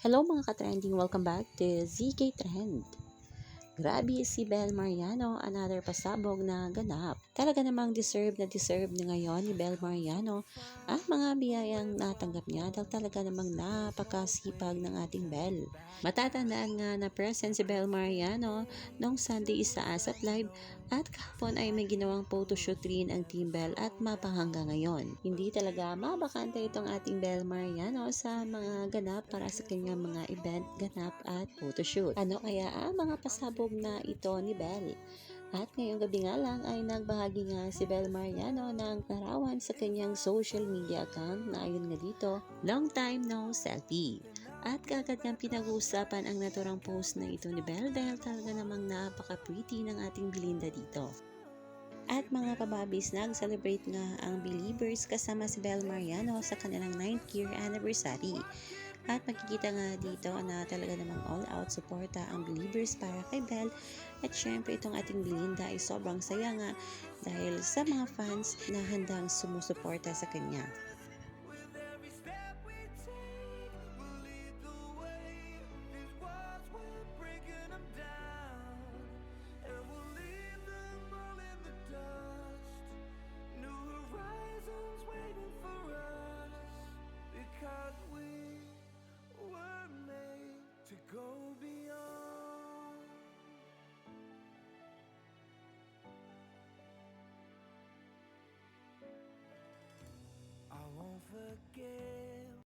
Hello mga ka-trending, welcome back to ZK Trend. Grabe si Bel Mariano, another pasabog na ganap. Talaga namang deserve na ngayon ni Bel Mariano ang mga biyayang natanggap niya dahil talaga namang napakasipag ng ating Bel. Matatandaan nga na present si Bel Mariano nung Sunday sa ASAP Live at kahapon ay may ginawang photoshoot rin ang Team Bel at mapahanggang ngayon. Hindi talaga mabakante itong ating Bel Mariano sa mga ganap para sa kanyang mga event, ganap at photoshoot. Ano kaya ang mga pasabog na ito ni Bel? At ngayong gabi nga lang ay nagbahagi nga si Bel Mariano ng larawan sa kanyang social media account na ayon nga dito, long time no selfie. At kagad niyang pinag-uusapan ang naturang post na ito ni Bel dahil talaga namang napaka-pretty ng ating Belinda dito. At mga kababis, nag-celebrate nga ang Believers kasama si Bel Mariano sa kanilang 9th year anniversary. At makikita nga dito na talaga namang all-out suporta ang Believers para kay Bel. At syempre itong ating Belinda ay sobrang saya nga dahil sa mga fans na handang sumusuporta sa kanya.